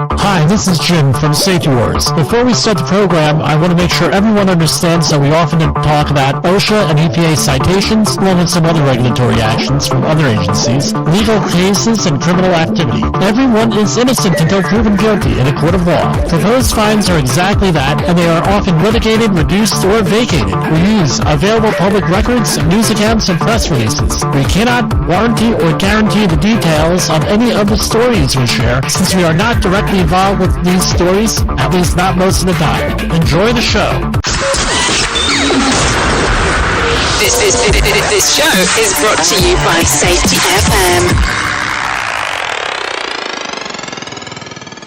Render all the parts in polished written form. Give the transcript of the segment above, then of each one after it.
Hi, this is Jim from safetywars. Before we start the program, I want to make sure everyone understands that we often talk about OSHA and EPA citations, along with some other regulatory actions from other agencies, legal cases, and criminal activity. Everyone is innocent until proven guilty in a court of law. Proposed fines are exactly that, and they are often litigated, reduced, or vacated. We use available public records, news accounts, and press releases. We cannot warranty or guarantee the details of any of the stories we share, since we are not directly involved with these stories, at least not most of the time. Enjoy the show. This show is brought to you by SafetyFM.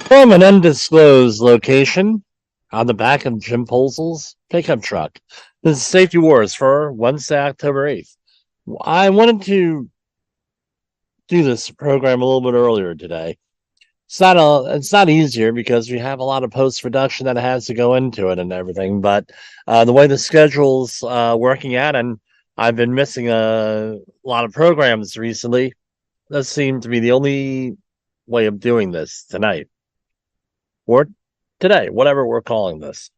From an undisclosed location on the back of Jim Poesl's pickup truck. This is Safety Wars for Wednesday, October 8th. I wanted to do this program a little bit earlier today. It's not easier because we have a lot of post-production that has to go into it and everything, but the way the schedule's working out, and I've been missing a lot of programs recently, does seem to be the only way of doing this tonight. Or today, whatever we're calling this.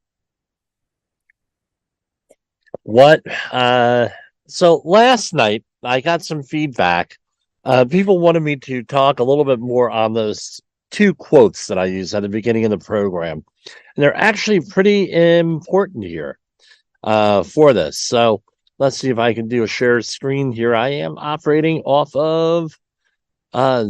So last night, I got some feedback. People wanted me to talk a little bit more on those two quotes that I use at the beginning of the program. And they're actually pretty important here for this. So let's see if I can do a share screen here. I am operating off of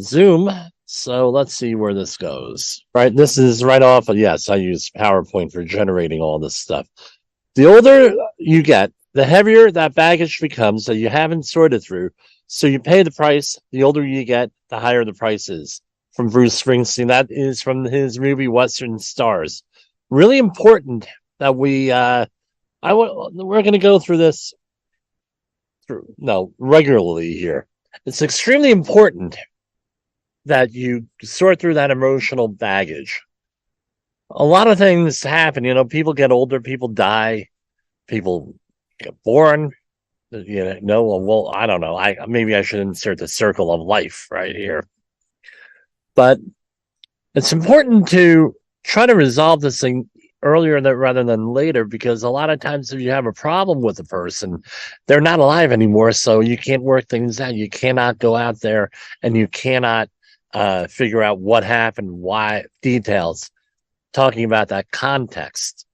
Zoom. So let's see where this goes. Right, this is right off of, yes, I use PowerPoint for generating all this stuff. The older you get, the heavier that baggage becomes that you haven't sorted through. So you pay the price. The older you get, the higher the price is. From Bruce Springsteen. That is from his movie Western Stars. Really important that we're going to go through this regularly here. It's extremely important that you sort through that emotional baggage. A lot of things happen. People get older, people die, people get born. I don't know. Maybe I should insert the circle of life right here. But it's important to try to resolve this thing earlier rather than later, because a lot of times if you have a problem with a person, they're not alive anymore, so you can't work things out. You cannot go out there and you cannot figure out what happened, why, details, talking about that context.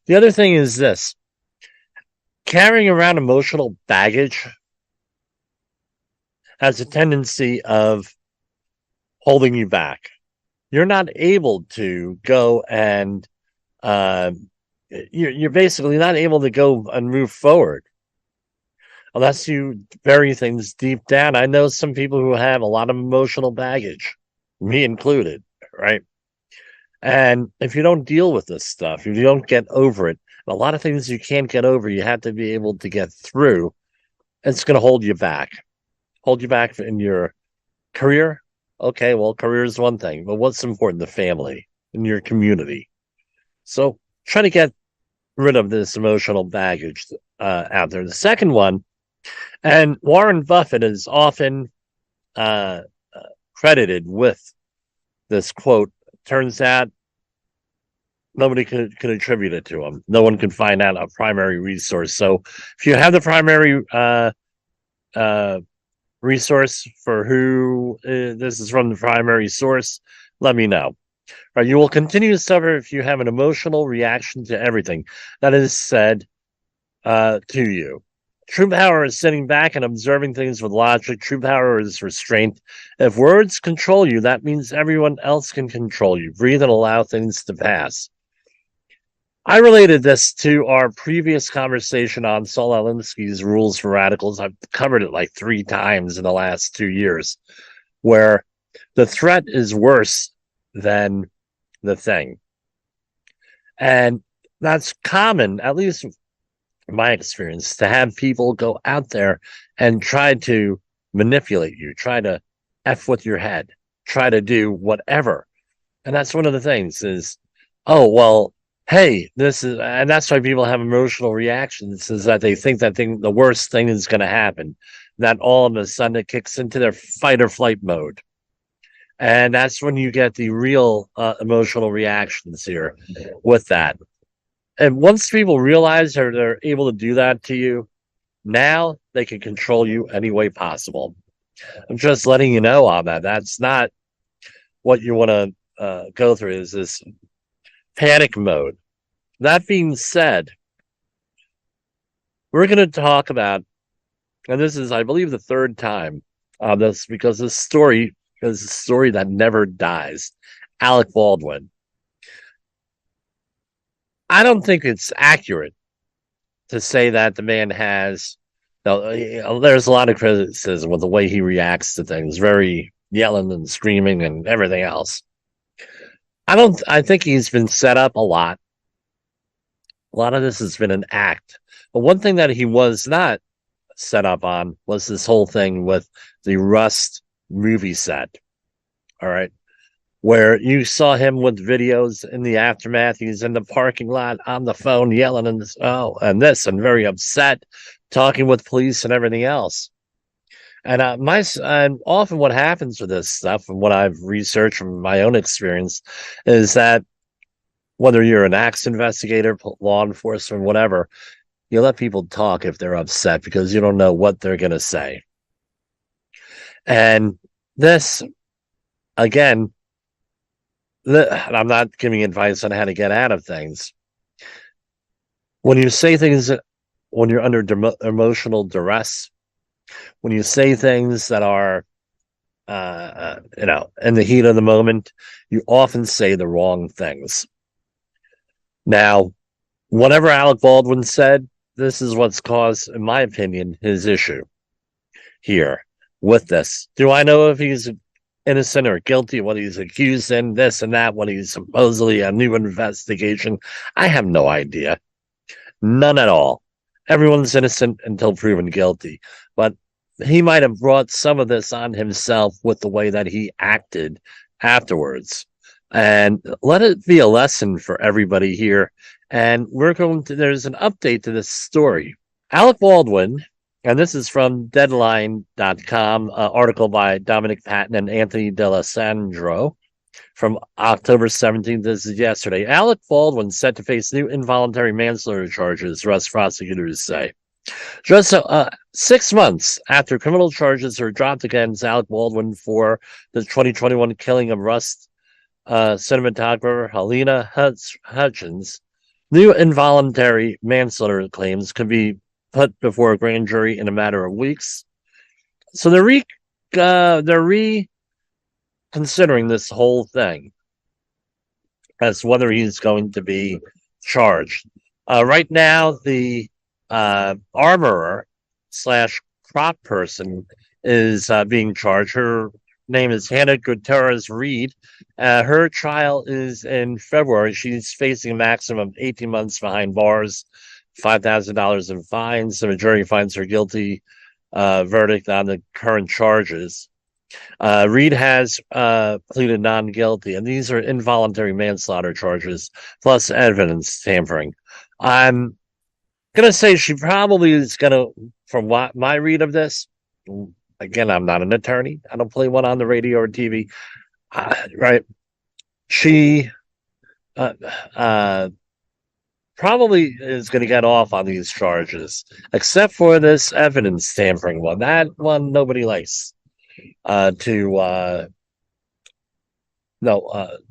The other thing is this. Carrying around emotional baggage has a tendency of holding you back. You're not able to go and you're basically not able to go and move forward unless you bury things deep down. I know some people who have a lot of emotional baggage, me included, right? And if you don't deal with this stuff, if you don't get over it, a lot of things you can't get over, you have to be able to get through. It's going to hold you back in your career. Okay, well, career is one thing, but what's important? The family and your community. So try to get rid of this emotional baggage out there. The second one, and Warren Buffett is often credited with this quote. Turns out nobody could attribute it to him. No one could find out a primary resource. So if you have the primary resource for who this is from, the primary source, let me know. Right, you will continue to suffer if you have an emotional reaction to everything that is said to you. True power is sitting back and observing things with logic. True power is restraint. If words control you, that means everyone else can control you. Breathe and allow things to pass. I related this to our previous conversation on Saul Alinsky's Rules for Radicals. I've covered it like 3 times in the last 2 years, where the threat is worse than the thing. And that's common, at least in my experience, to have people go out there and try to manipulate you, try to F with your head, try to do whatever. And that's one of the things is, oh, well, hey, this is, and that's why people have emotional reactions, is that they think that the worst thing is going to happen, that all of a sudden it kicks into their fight or flight mode. And that's when you get the real emotional reactions here with that. And once people realize they're able to do that to you, now they can control you any way possible. I'm just letting you know on that. That's not what you want to go through, is this panic mode. That being said, we're going to talk about, and this is, I believe, the third time on this, because this story is a story that never dies. Alec Baldwin. I don't think it's accurate to say that the man has. There's a lot of criticism with the way he reacts to things, very yelling and screaming and everything else. I think he's been set up a lot. A lot of this has been an act. But one thing that he was not set up on was this whole thing with the Rust movie set. All right. Where you saw him with videos in the aftermath. He's in the parking lot on the phone yelling and this and very upset, talking with police and everything else. And and often what happens with this stuff, and what I've researched from my own experience, is that whether you're an acts investigator, law enforcement, whatever, you let people talk if they're upset, because you don't know what they're going to say. And this, again, I'm not giving advice on how to get out of things. When you say things, when you're under emotional duress, when you say things that are, in the heat of the moment, you often say the wrong things. Now, whatever Alec Baldwin said, this is what's caused, in my opinion, his issue here with this. Do I know if he's innocent or guilty, what he's accused in, this and that, what he's supposedly a new investigation? I have no idea. None at all. Everyone's innocent until proven guilty. But he might have brought some of this on himself with the way that he acted afterwards. And let it be a lesson for everybody here. And there's an update to this story. Alec Baldwin, and this is from Deadline.com, article by Dominic Patton and Anthony D'Alessandro from October 17th. This is yesterday. Alec Baldwin set to face new involuntary manslaughter charges, Rust prosecutors say. Just 6 months after criminal charges are dropped against Alec Baldwin for the 2021 killing of Rust cinematographer Halyna Hutchins, new involuntary manslaughter claims could be put before a grand jury in a matter of weeks. So they're reconsidering this whole thing as whether he's going to be charged. Right now, the armorer / crop person is being charged. Her name is Hannah Gutierrez Reed. Her trial is in February. She's facing a maximum of 18 months behind bars, $5,000 in fines. The jury finds her guilty verdict on the current charges. Reed has pleaded non-guilty, and these are involuntary manslaughter charges plus evidence tampering. I'm gonna say she probably is gonna, from what my read of this, again, I'm not an attorney. I don't play one on the radio or TV. Right? She probably is going to get off on these charges, except for this evidence tampering one. That one nobody likes.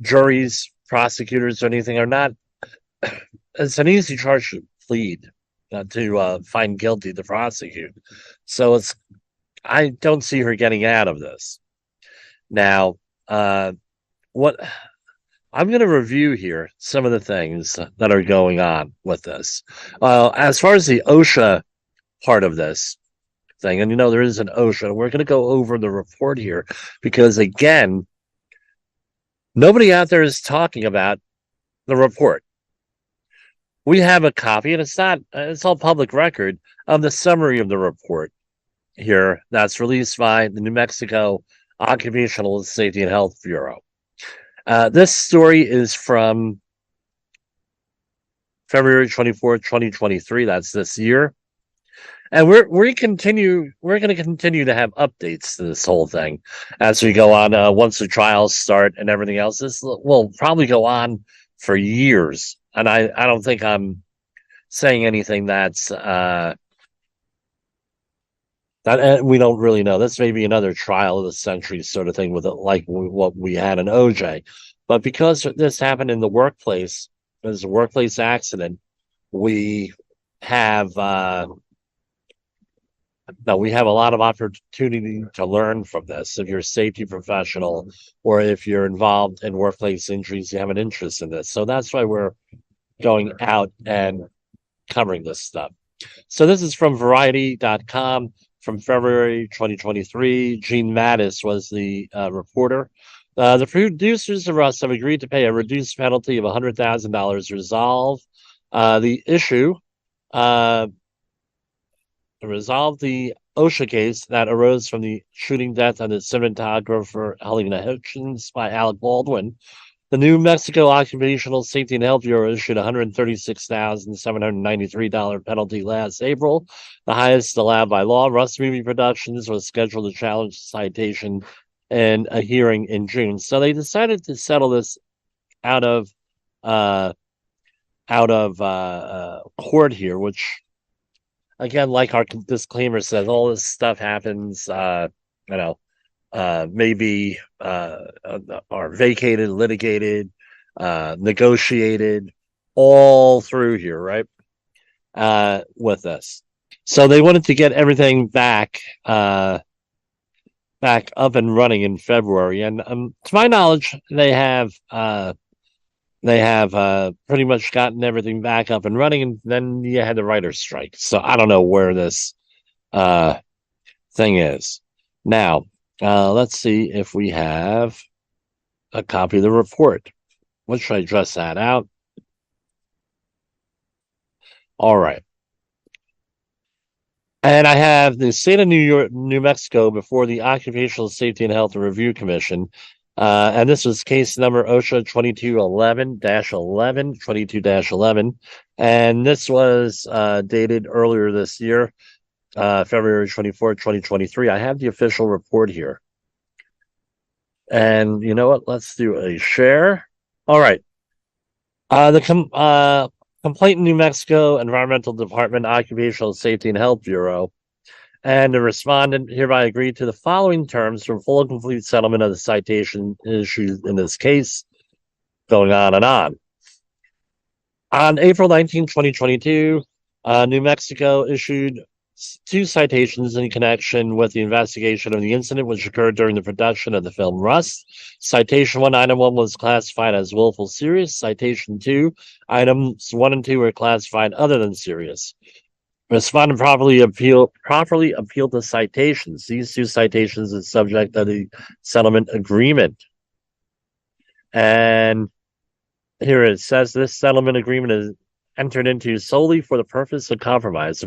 Juries, prosecutors, or anything are not. It's an easy charge to plead, to find guilty to prosecute. So I don't see her getting out of this. Now, what I'm going to review here some of the things that are going on with this. As far as the OSHA part of this thing, and there is an OSHA, we're going to go over the report here because, again, nobody out there is talking about the report. We have a copy, and it's all public record, of the summary of the report here that's released by the New Mexico Occupational Safety and Health Bureau. This story is from February 24th, 2023. That's this year. And we're going to continue to have updates to this whole thing as we go on. Once the trials start and everything else, this will probably go on for years. And I don't think I'm saying anything that's that we don't really know. This may be another trial of the century sort of thing with it, like what we had in OJ. But because this happened in the workplace, there's a workplace accident, we have now we have a lot of opportunity to learn from this. If you're a safety professional or if you're involved in workplace injuries, you have an interest in this. So that's why we're going out and covering this stuff. So this is from Variety.com from February 2023. Gene Mattis was the reporter. The producers of Rust have agreed to pay a reduced penalty of $100,000 resolve the issue. Resolve the OSHA case that arose from the shooting death of the cinematographer Halyna Hutchins by Alec Baldwin. The New Mexico Occupational Safety and Health Bureau issued a $136,793 penalty last April, the highest allowed by law. Rust Movie Productions was scheduled to challenge the citation in a hearing in June. So they decided to settle this out of court here, which, again, like our disclaimer says, all this stuff happens, maybe are vacated, litigated, negotiated, all through here, right? With this. So they wanted to get everything back up and running in February. And to my knowledge, they have pretty much gotten everything back up and running, and then you had the writer's strike. So I don't know where this thing is. Now, let's see if we have a copy of the report. What should I address that out? All right. And I have the state of New Mexico before the Occupational Safety and Health Review Commission. And this was case number OSHA 2211-11. And this was dated earlier this year, February 24, 2023. I have the official report here. And you know what? Let's do a share. All right. The complaint in New Mexico Environmental Department Occupational Safety and Health Bureau, and the respondent hereby agreed to the following terms for full and complete settlement of the citation issued in this case, going on and on. On April 19, 2022, New Mexico issued 2 citations in connection with the investigation of the incident which occurred during the production of the film Rust. Citation 1, item 1 was classified as willful serious. Citation 2, items 1 and 2 were classified other than serious. Respondent properly appealed the citations. These 2 citations are subject to the settlement agreement. And here it says this settlement agreement is entered into solely for the purpose of compromise.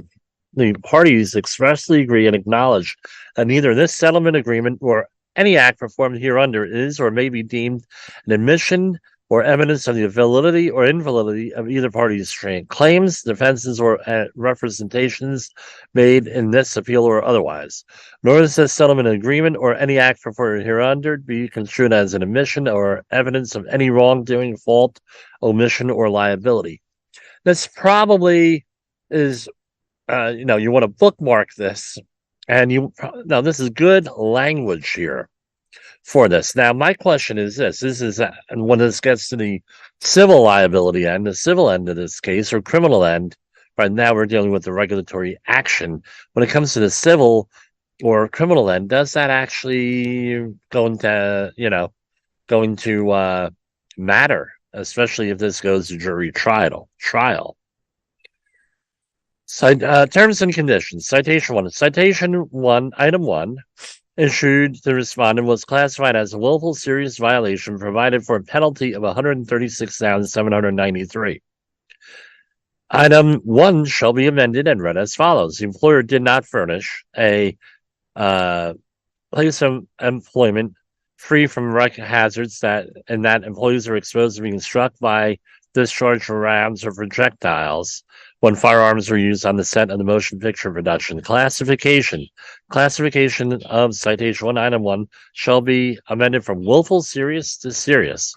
The parties expressly agree and acknowledge that neither this settlement agreement or any act performed hereunder is or may be deemed an admission or evidence of the validity or invalidity of either party's claims, defenses, or representations made in this appeal or otherwise. Nor is this settlement agreement or any act performed hereunder be construed as an admission or evidence of any wrongdoing, fault, omission, or liability. This probably is you want to bookmark this, and now this is good language here for this. Now, my question is this is and when this gets to the civil liability end, the civil end of this case, or criminal end, right now we're dealing with the regulatory action. When it comes to the civil or criminal end, does that actually going to matter, especially if this goes to jury trial? Terms and conditions. Citation 1. Citation 1, item 1, issued to the respondent was classified as a willful serious violation, provided for a penalty of $136,793. Item 1 shall be amended and read as follows. The employer did not furnish a place of employment free from hazards that employees are exposed to being struck by discharged rounds or projectiles when firearms were used on the set of the motion picture production. Classification of citation 1 item 1 shall be amended from willful serious to serious.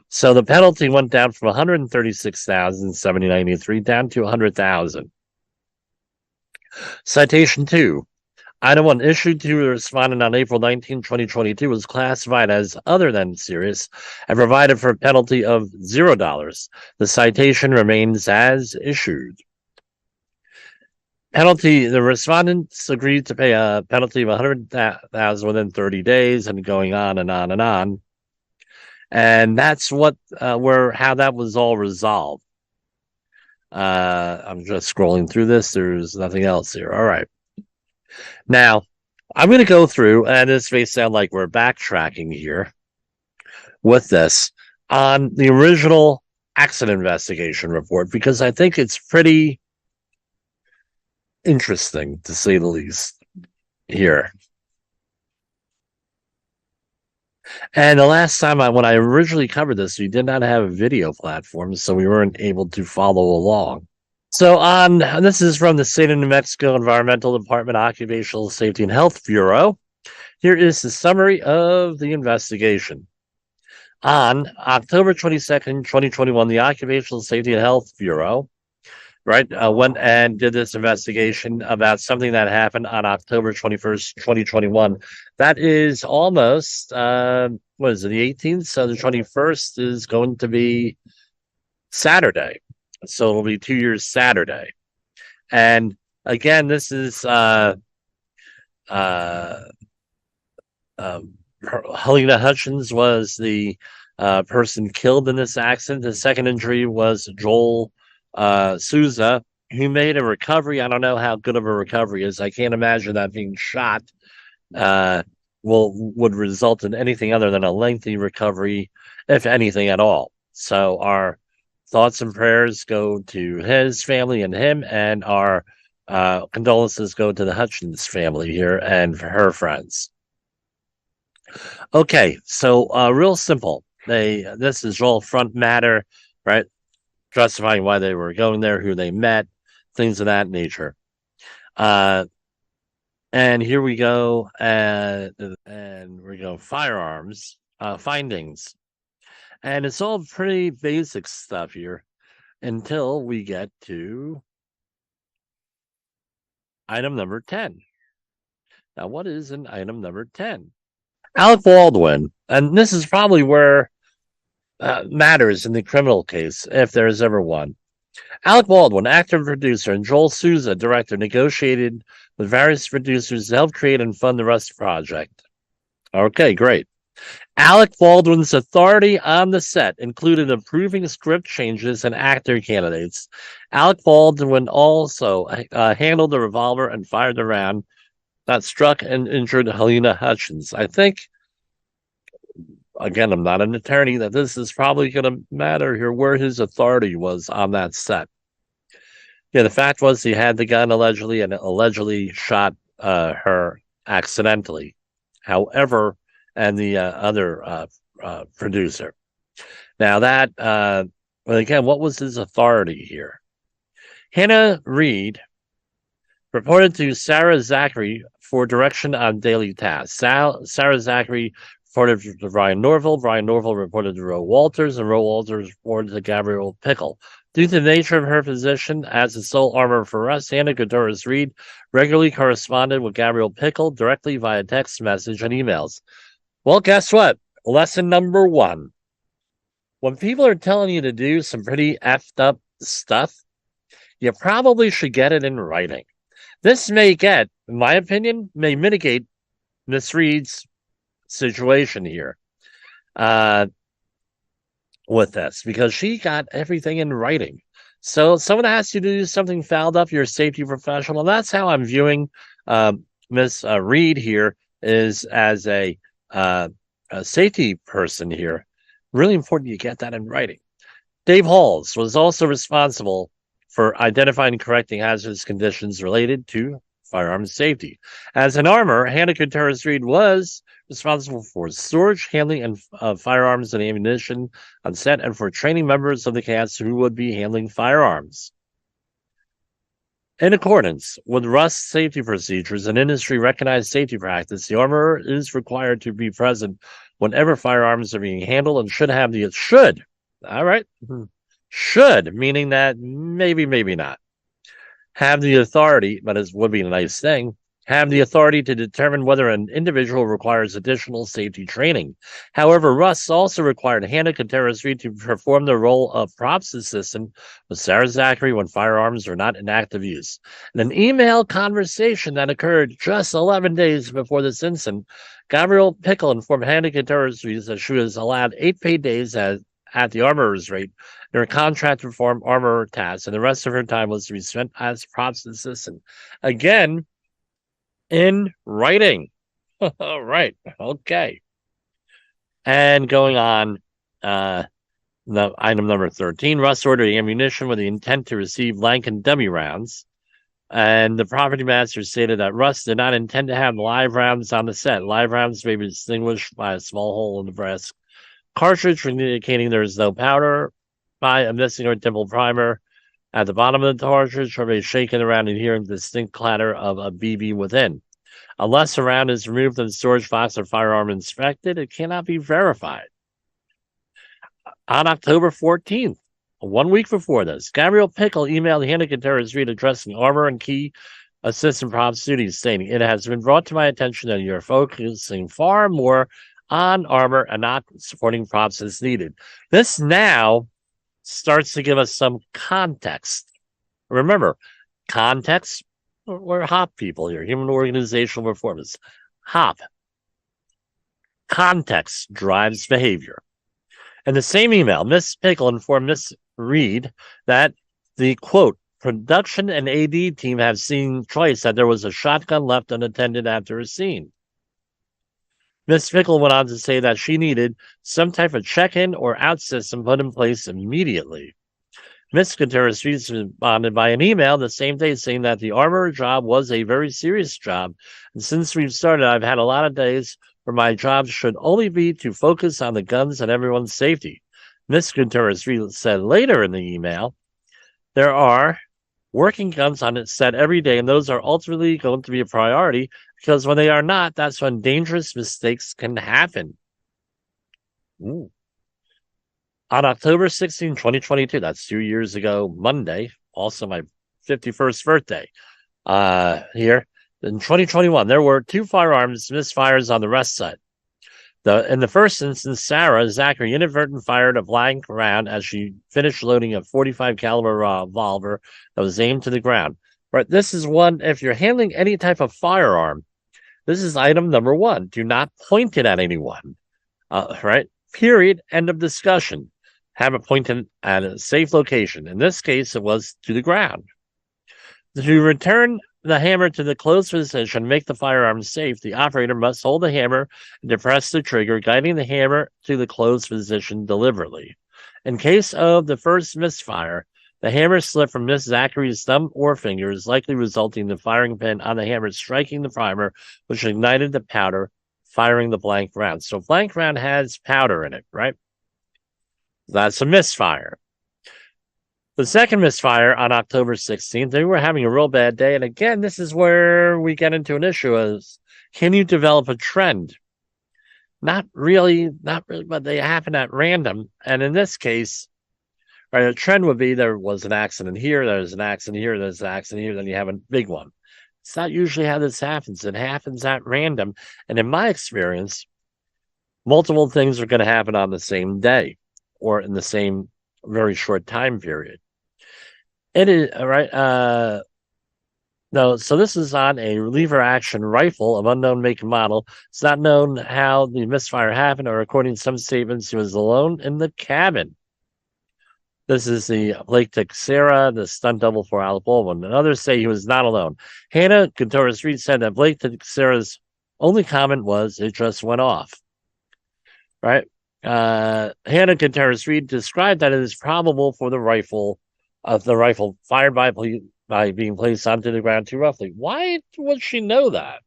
So the penalty went down from $136,793 down to $100,000. Citation 2. Item 1 issued to the respondent on April 19, 2022 was classified as other than serious and provided for a penalty of $0. The citation remains as issued. Penalty, the respondents agreed to pay a penalty of $100,000 within 30 days and going on and on and on. And that's what how that was all resolved. I'm just scrolling through this. There's nothing else here. All right. Now, I'm going to go through, and this may sound like we're backtracking here with this, on the original accident investigation report, because I think it's pretty interesting, to say the least, here. And the last time when I originally covered this, we did not have a video platform, so we weren't able to follow along. So this is from the State of New Mexico Environmental Department Occupational Safety and Health Bureau. Here is the summary of the investigation. On October 22nd, 2021, the Occupational Safety and Health Bureau went and did this investigation about something that happened on October 21st, 2021. That is almost, what is it, the 18th? So the 21st is going to be Saturday. So it'll be 2 years Saturday. And again, this is Halyna Hutchins was the person killed in this accident. The second injury was Joel Souza, who made a recovery. I don't know how good of a recovery is. I can't imagine that being shot would result in anything other than a lengthy recovery, if anything at all. So our thoughts and prayers go to his family and him, and our condolences go to the Hutchins family here and for her friends. Okay, so real simple. This is all front matter, right? Justifying why they were going there, who they met, things of that nature. And here we go, and we go firearms findings. And it's all pretty basic stuff here until we get to item number 10. Now, what is in item number 10? Alec Baldwin, and this is probably where matters in the criminal case, if there is ever one. Alec Baldwin, actor and producer, and Joel Souza, director, negotiated with various producers to help create and fund the Rust project. Okay, great. Alec Baldwin's authority on the set included approving script changes and actor candidates. Alec Baldwin also handled the revolver and fired the round that struck and injured Halyna Hutchins. I think, again, I'm not an attorney, that this is probably going to matter here where his authority was on that set. Yeah, the fact was he had the gun allegedly and allegedly shot her accidentally. However, and the other producer. Now that, well, again, what was his authority here? Hannah Reed reported to Sarah Zachary for direction on daily tasks. Sarah Zachary reported to Brian Norville. Brian Norville reported to Roe Walters, and Roe Walters reported to Gabrielle Pickle. Due to the nature of her position as the sole armor for us, Hannah Gutierrez Reed regularly corresponded with Gabrielle Pickle directly via text message and emails. Well, guess what? Lesson number 1. When people are telling you to do some pretty effed up stuff, you probably should get it in writing. This may get, in my opinion, may mitigate Miss Reed's situation here with this, because she got everything in writing. So if someone asks you to do something fouled up, you're a safety professional. That's how I'm viewing Miss Reed here, is as a safety person here. Really important you get that in writing. Dave Halls was also responsible for identifying and correcting hazardous conditions related to firearms safety. As an armor, Hannah Gutierrez Reed was responsible for storage, handling, and firearms and ammunition on set, and for training members of the cast who would be handling firearms. In accordance with Rust safety procedures and industry-recognized safety practice, the armorer is required to be present whenever firearms are being handled and should, all right, should, meaning that maybe not, have the authority, but it would be a nice thing, have the authority to determine whether an individual requires additional safety training. However, Russ also required Hannah Contreras-Reed to perform the role of props assistant with Sarah Zachary when firearms are not in active use. In an email conversation that occurred just 11 days before this incident, Gabrielle Pickle informed Hannah Contreras-Reed that she was allowed 8 paid days at the armorer's rate in her contract to perform armorer tasks, and the rest of her time was to be spent as props assistant. Again, in writing. All right. Okay. And going on, the item number 13, Russ ordered ammunition with the intent to receive blank and dummy rounds. And the property master stated that Russ did not intend to have live rounds on the set. Live rounds may be distinguished by a small hole in the brass cartridge, indicating there is no powder, by a missing or dimpled primer at the bottom of the cartridge, or may shaken around and hearing the distinct clatter of a BB within. Unless a round is removed from the storage box or firearm inspected, it cannot be verified. On October 14th, 1 week before this, Gabrielle Pickle emailed Hannah Contreras-Reed addressing armor and key assistant props duties, stating, "It has been brought to my attention that you're focusing far more on armor and not supporting props as needed." This now starts to give us some context. Remember, context, we're HOP people here, human organizational performance. HOP. Context drives behavior. In the same email, Miss Pickle informed Miss Reed that the, quote, production and AD team have seen twice that there was a shotgun left unattended after a scene. Miss Pickle went on to say that she needed some type of check-in or out system put in place immediately. Miss Contreras responded by an email the same day saying that the armorer job was a very serious job, and since we've started, I've had a lot of days where my job should only be to focus on the guns and everyone's safety. Miss Contreras said later in the email, there are working guns on its set every day, and those are ultimately going to be a priority, because when they are not, that's when dangerous mistakes can happen. Ooh. On October 16, 2022, that's 2 years ago, Monday, also my 51st birthday, here, in 2021, there were 2 firearms misfires on the rest set. In the first instance, Sarah Zachary inadvertently fired a blank round as she finished loading a .45 caliber revolver that was aimed to the ground. Right, this is one, if you're handling any type of firearm, this is item number 1. Do not point it at anyone. Right? Period. End of discussion. Have it pointed at a safe location. In this case, it was to the ground. To return the hammer to the closed position and make the firearm safe, the operator must hold the hammer and depress the trigger, guiding the hammer to the closed position deliberately. In case of the first misfire, the hammer slipped from Miss Zachary's thumb or fingers, likely resulting in the firing pin on the hammer striking the primer, which ignited the powder, firing the blank round. So blank round has powder in it, right? That's a misfire. The second misfire on October 16th, they were having a real bad day. And again, this is where we get into an issue is, can you develop a trend? Not really, but they happen at random. And in this case, right, a trend would be there was an accident here, there's an accident here, there's an accident here, then you have a big one. It's not usually how this happens. It happens at random. And in my experience, multiple things are going to happen on the same day or in the same very short time period. It is, right, no, so this is on a lever action rifle of unknown make and model. It's not known how the misfire happened, or according to some statements, he was alone in the cabin. This is the Blake Teixeira, the stunt double for Alec Baldwin. And others say he was not alone. Hannah Contreras-Reed said that Blake Teixeira's only comment was, it just went off. Right? Hannah Contreras-Reed described that it is probable for the rifle fired by being placed onto the ground too roughly. Why would she know that?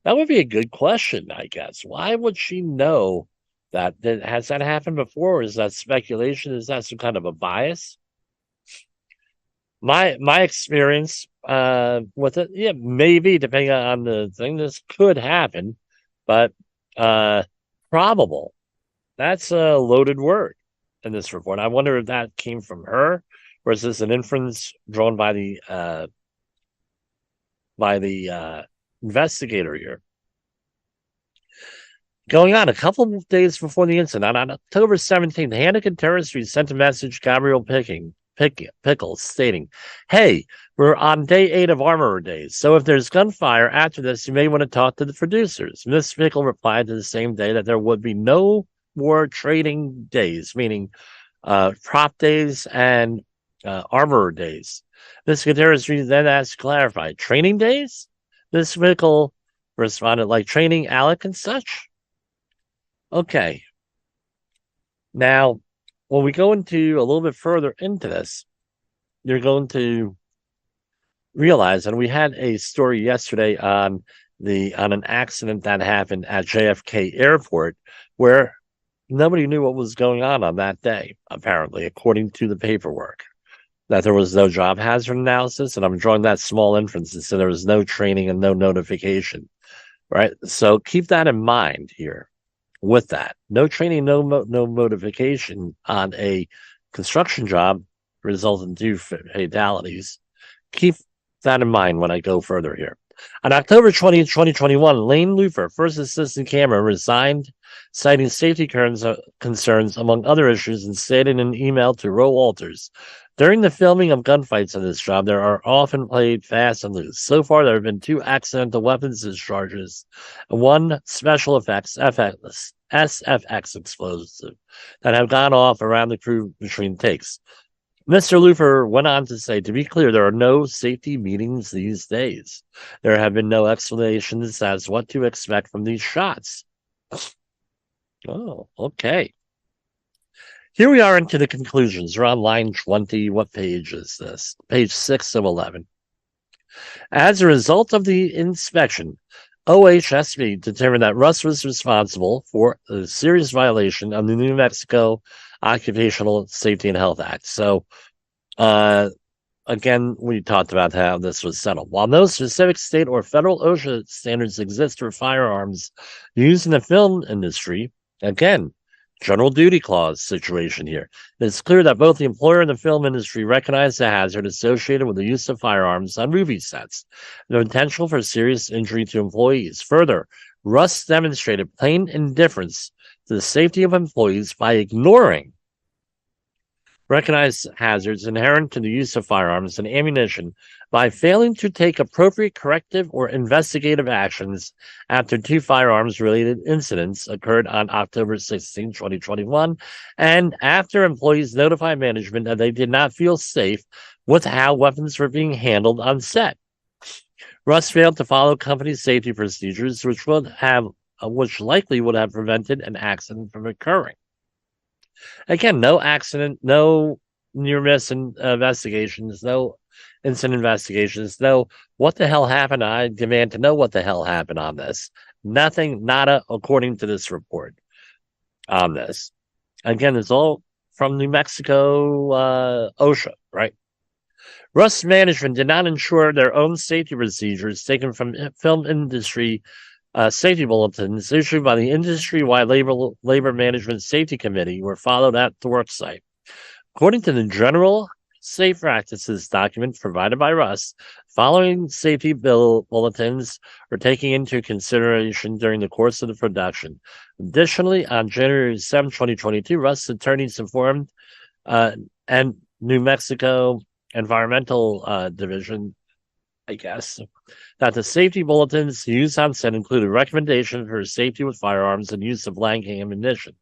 That would be a good question, I guess. Why would she know that? Has that happened before? Or is that speculation? Is that some kind of a bias? my experience with it, yeah, maybe depending on the thing, this could happen, but probable. That's a loaded word in this report. I wonder if that came from her, or is this an inference drawn by the investigator here? Going on a couple of days before the incident, on October 17th, Halyna Terroristry sent a message to Gabriel Pickles stating, "Hey, we're on day 8 of Armorer Days, so if there's gunfire after this, you may want to talk to the producers." Miss Pickle replied to the same day that there would be no more trading days, meaning prop days and Armorer Days. Miss Terroristry then asked to clarify, training days? Miss Pickle responded, like training Alec and such? Okay. Now, when we go into a little bit further into this, you're going to realize, and we had a story yesterday on an accident that happened at JFK Airport where nobody knew what was going on that day, apparently, according to the paperwork. That there was no job hazard analysis, and I'm drawing that small inference, so there was no training and no notification, right? So keep that in mind here. With that, no training, no notification on a construction job resulting in 2 fatalities. Keep that in mind when I go further here. On October 20th, 2021, Lane Lufer, first assistant camera, resigned, citing safety concerns, among other issues, and stated in an email to Roe Walters, "During the filming of gunfights on this job, there are often played fast and loose. So far, there have been 2 accidental weapons discharges and 1 special effects SFX explosive that have gone off around the crew between takes." Mr. Lufer went on to say, "To be clear, there are no safety meetings these days. There have been no explanations as what to expect from these shots." Oh, okay. Here we are into the conclusions. We're on line 20. What page is this? Page 6 of 11. As a result of the inspection, OHSB determined that Russ was responsible for a serious violation of the New Mexico Occupational Safety and Health Act. So, again, we talked about how this was settled. While no specific state or federal OSHA standards exist for firearms used in the film industry, again, general duty clause situation here. It's clear that both the employer and the film industry recognize the hazard associated with the use of firearms on movie sets, the potential for serious injury to employees. Further, Russ demonstrated plain indifference to the safety of employees by ignoring recognized hazards inherent to the use of firearms and ammunition by failing to take appropriate corrective or investigative actions after 2 firearms-related incidents occurred on October 16, 2021, and after employees notified management that they did not feel safe with how weapons were being handled on set. Russ failed to follow company safety procedures, which likely would have prevented an accident from occurring. Again, no accident, no near-miss investigations, no incident investigations, no what the hell happened. I demand to know what the hell happened on this. Nothing, nada, according to this report on this. Again, it's all from New Mexico OSHA, right? Russ management did not ensure their own safety procedures taken from film industry safety bulletins issued by the industry-wide labor management safety committee were followed at the work site. According to the general safe practices document provided by Russ, following safety bulletins were taken into consideration during the course of the production. Additionally, on January 7, 2022, Russ attorneys informed and New Mexico Environmental Division, I guess, that the safety bulletins used on set included recommendations for safety with firearms and use of blanking ammunition.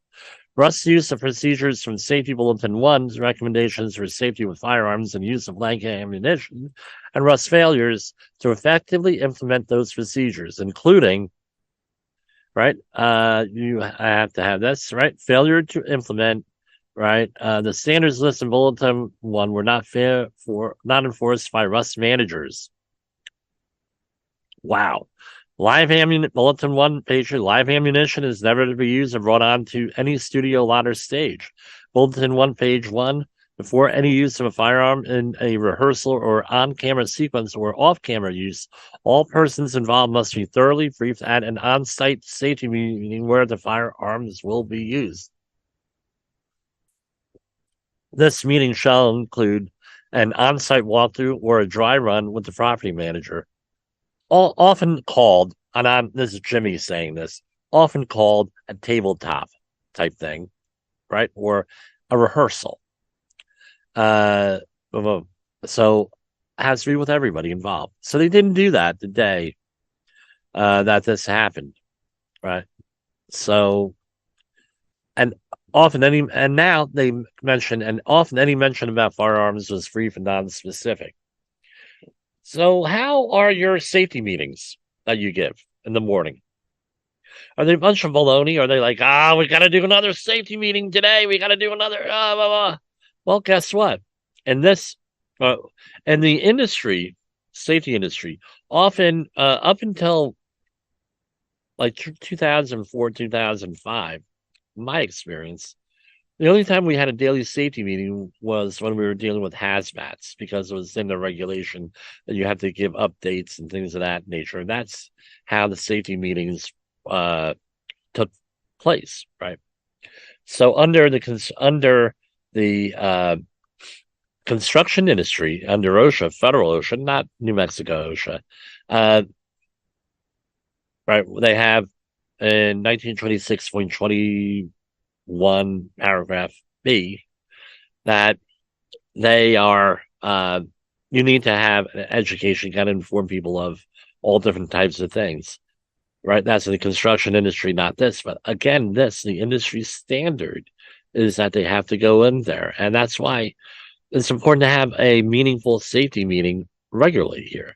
Russ used the procedures from Safety Bulletin 1's recommendations for safety with firearms and use of blanking ammunition, and Russ' failures to effectively implement those procedures, including, right, you have to have this, right, failure to implement, right, the standards list in Bulletin 1 were not enforced by Russ managers. Wow. Live ammunition, Bulletin 1 page, live ammunition is never to be used or brought on to any studio lot or stage. Bulletin 1 page 1, Before any use of a firearm in a rehearsal or on-camera sequence or off-camera use, all persons involved must be thoroughly briefed at an on-site safety meeting where the firearms will be used. This meeting shall include an on-site walkthrough or a dry run with the property manager, often called, and this is Jimmy saying this, often called a tabletop type thing, right? Or a rehearsal. So it has to be with everybody involved. So they didn't do that the day that this happened, right? So, and often any mention about firearms was brief and non-specific. So how are your safety meetings that you give in the morning? Are they a bunch of baloney? Are they like, we got to do another safety meeting today. We got to do another, blah, blah. Well, guess what? In this, in the industry, safety industry, often up until like 2004, 2005, my experience, the only time we had a daily safety meeting was when we were dealing with hazmats, because it was in the regulation that you have to give updates and things of that nature. And that's how the safety meetings took place, right? So under the construction industry, under OSHA, federal OSHA, not New Mexico OSHA, right? They have in 1926.21 paragraph B that they are you need to have an education, kind of inform people of all different types of things, right? That's in the construction industry, not this. But again, the industry standard is that they have to go in there. And that's why it's important to have a meaningful safety meeting regularly here.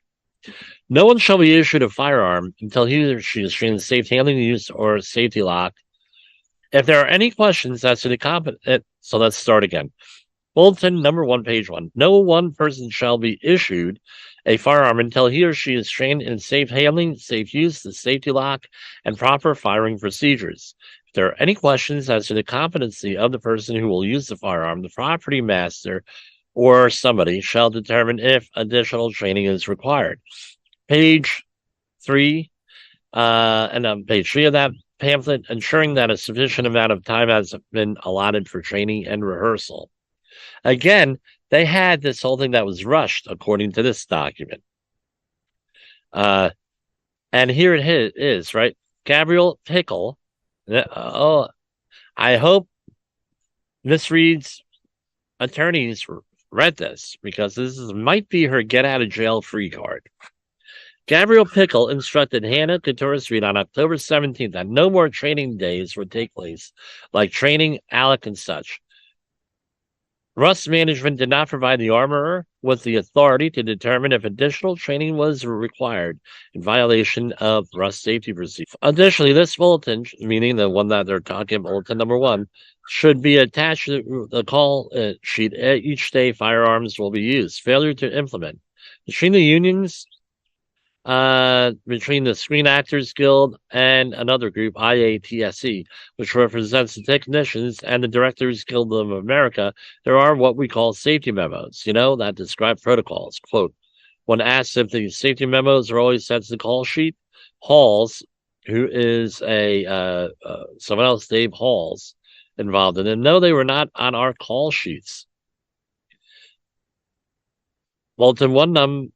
No one shall be issued a firearm until he or she is trained in safe handling, use, or safety lock. If there are any questions as to the competent, so let's start again. Bulletin number 1, page 1. No one person shall be issued a firearm until he or she is trained in safe handling, safe use, the safety lock, and proper firing procedures. If there are any questions as to the competency of the person who will use the firearm, the property master or somebody shall determine if additional training is required. Page 3, and on page 3 of that pamphlet, ensuring that a sufficient amount of time has been allotted for training and rehearsal. Again, they had this whole thing that was rushed, according to this document. And here it is, right? Gabrielle Pickle. I hope Miss Reed's attorneys read this, because this might be her get out of jail free card. Gabrielle Pickle instructed Hannah Couture Reed on October 17th that no more training days would take place, like training Alec and such. Rust Management did not provide the armorer with the authority to determine if additional training was required in violation of Rust safety procedures. Additionally, this bulletin, meaning the one that they're talking, bulletin number 1, should be attached to the call sheet. Each day firearms will be used. Failure to implement. Between the unions, between the Screen Actors Guild and another group, IATSE, which represents the technicians, and the Directors Guild of America, there are what we call safety memos, that describe protocols. Quote, when asked if the safety memos are always sent to the call sheet, Halls, who is someone else, Dave Halls, involved in it, no, they were not on our call sheets. Bulletin 1,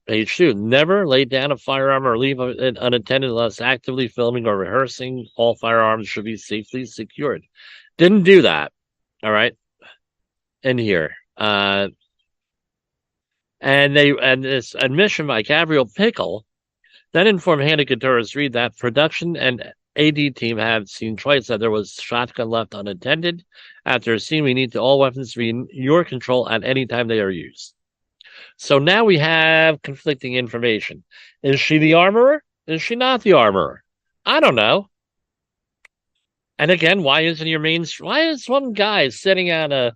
page 2, never lay down a firearm or leave it unattended unless actively filming or rehearsing. All firearms should be safely secured. Didn't do that. All right. In here. And this admission by Gabrielle Pickle then informed Hannah Couture Reed that production and AD team have seen twice that there was shotgun left unattended. After a scene, we need to all weapons be in your control at any time they are used. So now we have conflicting information. Is she the armorer? Is she not the armorer? I don't know. And again, why is one guy sitting on a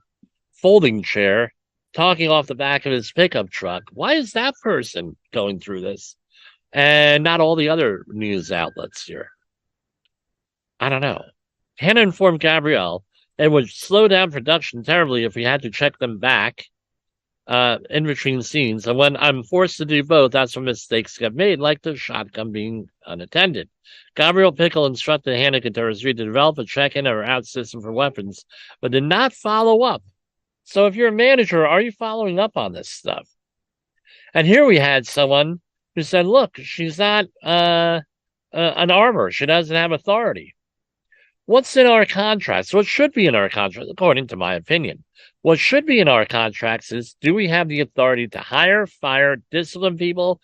folding chair talking off the back of his pickup truck? Why is that person going through this and not all the other news outlets here? I don't know. Hannah informed Gabrielle It would slow down production terribly if we had to check them back in between scenes. And when I'm forced to do both, that's when mistakes get made, like the shotgun being unattended. Gabriel Pickle instructed Halyna Hutchins to develop a check-in or out system for weapons, but did not follow up. So if you're a manager, are you following up on this stuff? And here we had someone who said, look, she's not an armor. She doesn't have authority. What's in our contracts? What should be in our contracts, according to my opinion? What should be in our contracts is, do we have the authority to hire, fire, discipline people,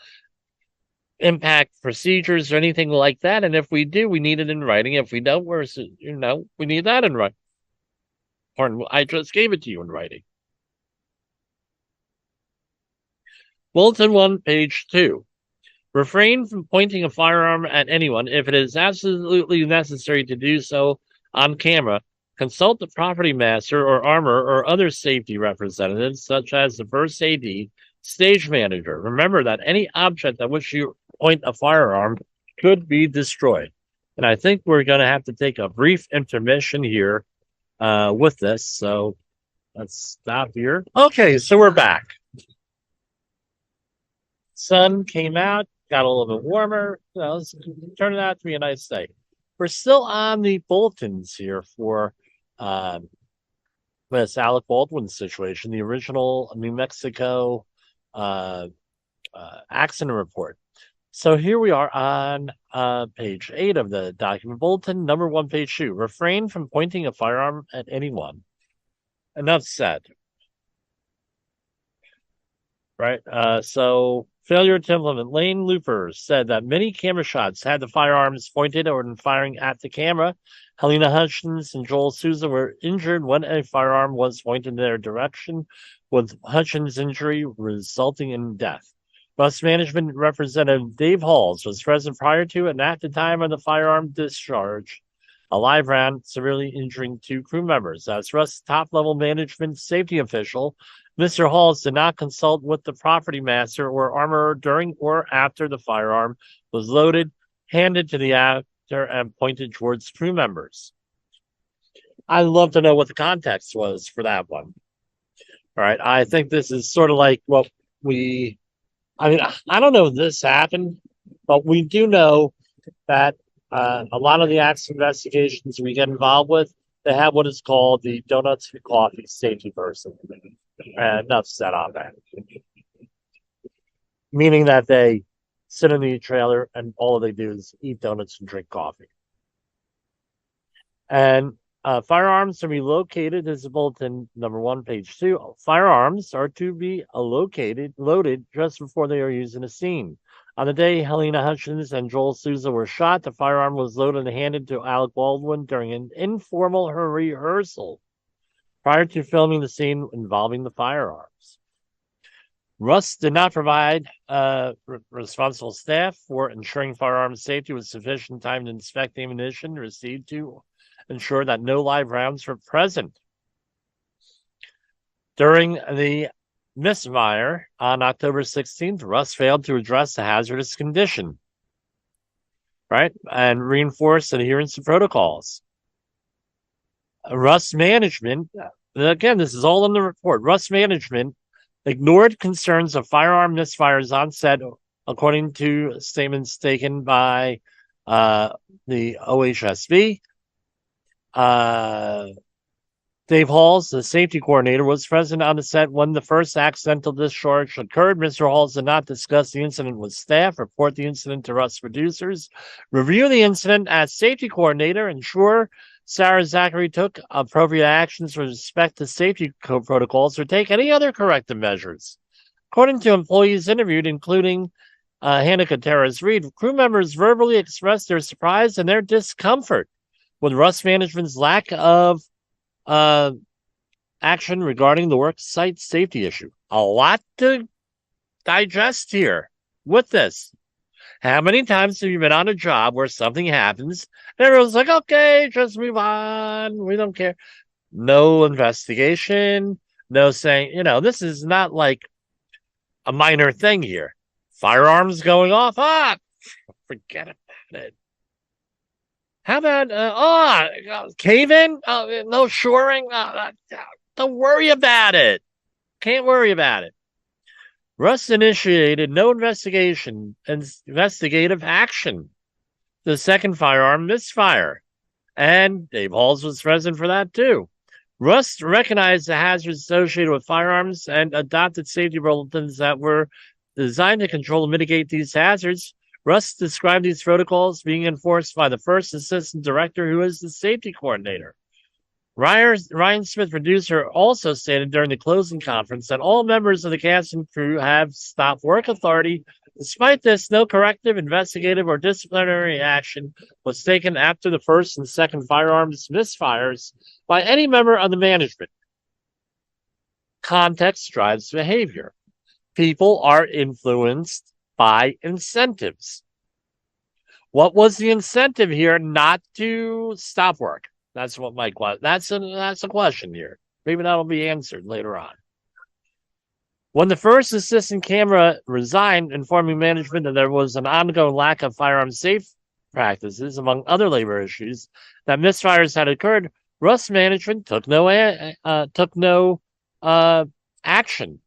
impact procedures, or anything like that? And if we do, we need it in writing. If we don't, we need that in writing. Pardon, I just gave it to you in writing. Bulletin 1, page 2. Refrain from pointing a firearm at anyone if it is absolutely necessary to do so on camera. Consult the property master or armor or other safety representatives, such as the first AD, stage manager. Remember that any object at which you point a firearm could be destroyed. And I think we're going to have to take a brief intermission here with this. So let's stop here. Okay, so we're back. Sun came out, got a little bit warmer. It's turning out to be a nice day. We're still on the bulletins here for this Alec Baldwin situation, the original New Mexico accident report. So here we are on page 8 of the document bulletin, number 1, page 2. Refrain from pointing a firearm at anyone. Enough said. Right. So failure to implement. Lane Looper said that many camera shots had the firearms pointed or in firing at the camera. Halyna Hutchins and Joel Souza were injured when a firearm was pointed in their direction, with Hutchins' injury resulting in death. Bus management representative Dave Halls was present prior to and at the time of the firearm discharge. A live round severely injuring 2 crew members. As Russ' top-level management safety official, Mr. Halls did not consult with the property master or armorer during or after the firearm was loaded, handed to the actor, and pointed towards crew members. I'd love to know what the context was for that one. All right, I think this is sort of like what I don't know if this happened, but we do know that a lot of the accident investigations we get involved with, they have what is called the donuts and coffee safety person. Enough said on that. Meaning that they sit in the trailer and all they do is eat donuts and drink coffee. And firearms to be located is bulletin number 1, page 2. Firearms are to be loaded just before they are used in a scene. On the day Halyna Hutchins and Joel Souza were shot, the firearm was loaded and handed to Alec Baldwin during an informal rehearsal prior to filming the scene involving the firearms. Russ did not provide responsible staff for ensuring firearm safety with sufficient time to inspect the ammunition received to ensure that no live rounds were present. During the misfire on October 16th, Russ failed to address the hazardous condition, right, and reinforce adherence to protocols. Russ management, again, this is all in the report, Russ management ignored concerns of firearm misfires on set, according to statements taken by the OHSV. Dave Halls, the safety coordinator, was present on the set when the first accidental discharge occurred. Mr. Halls did not discuss the incident with staff, report the incident to Russ producers, review the incident as safety coordinator, ensure Sarah Zachary took appropriate actions with respect to safety protocols, or take any other corrective measures. According to employees interviewed, including Halyna Hutchins, crew members verbally expressed their surprise and their discomfort with Russ management's lack of action regarding the work site safety issue. A lot to digest here with this. How many times have you been on a job where something happens and everyone's like, okay, just move on, we don't care? No investigation, no saying, this is not like a minor thing here. Firearms going off, forget about it. How about cave in? No shoring. Don't worry about it. Can't worry about it. Russ initiated no investigative action. The second firearm misfire, and Dave Halls was present for that too. Russ recognized the hazards associated with firearms and adopted safety bulletins that were designed to control and mitigate these hazards. Russ described these protocols being enforced by the first assistant director, who is the safety coordinator. Ryan Smith, producer, also stated during the closing conference that all members of the cast and crew have stopped work authority. Despite this, no corrective, investigative, or disciplinary action was taken after the first and second firearms misfires by any member of the management. Context drives behavior. People are influenced by incentives. What was the incentive here? Not to stop work. That's what my question. That's a question here. Maybe that'll be answered later on. When the first assistant camera resigned, informing management that there was an ongoing lack of firearm safe practices, among other labor issues, that misfires had occurred, Russ management took no action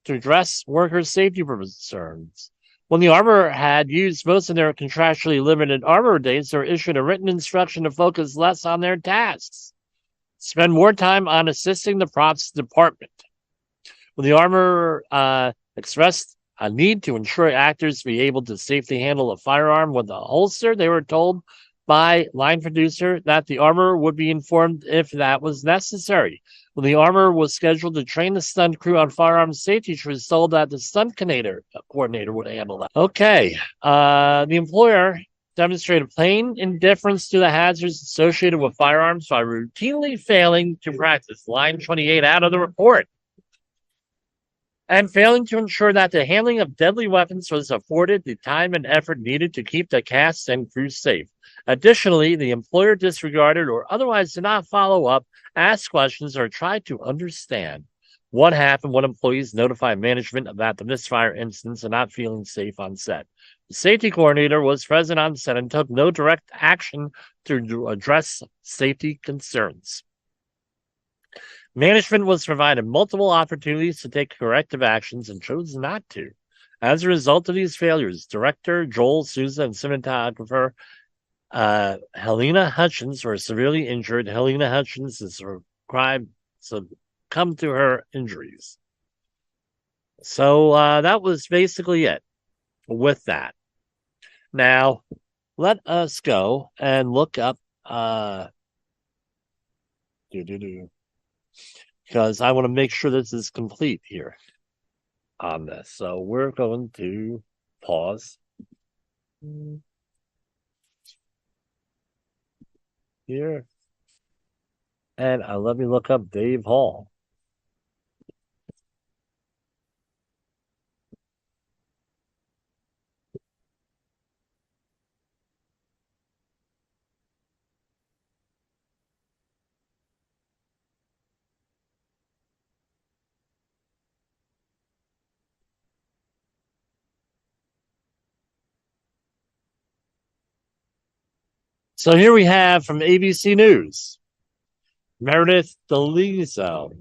to address workers' safety concerns. When the Armor had used most of their contractually limited Armor days, they were issued a written instruction to focus less on their tasks, spend more time on assisting the props department. When the Armor expressed a need to ensure actors be able to safely handle a firearm with a holster, they were told by line producer that the Armor would be informed if that was necessary. When the Armor was scheduled to train the stunt crew on firearm safety, she was told that the stunt coordinator would handle that. Okay. The employer demonstrated plain indifference to the hazards associated with firearms by routinely failing to practice line 28 out of the report, and failing to ensure that the handling of deadly weapons was afforded the time and effort needed to keep the cast and crew safe. Additionally, the employer disregarded or otherwise did not follow up, ask questions, or try to understand what happened when employees notified management about the misfire incidents and not feeling safe on set. The safety coordinator was present on set and took no direct action to address safety concerns. Management was provided multiple opportunities to take corrective actions and chose not to. As a result of these failures, director Joel Souza and cinematographer Halyna Hutchins were severely injured. Halyna Hutchins is succumbed to her injuries. So that was basically it with that. Now, let us go and look up because I want to make sure this is complete here on this. So we're going to pause here, and let me look up Dave Hall. So here we have from ABC News, Meredith DeLiso.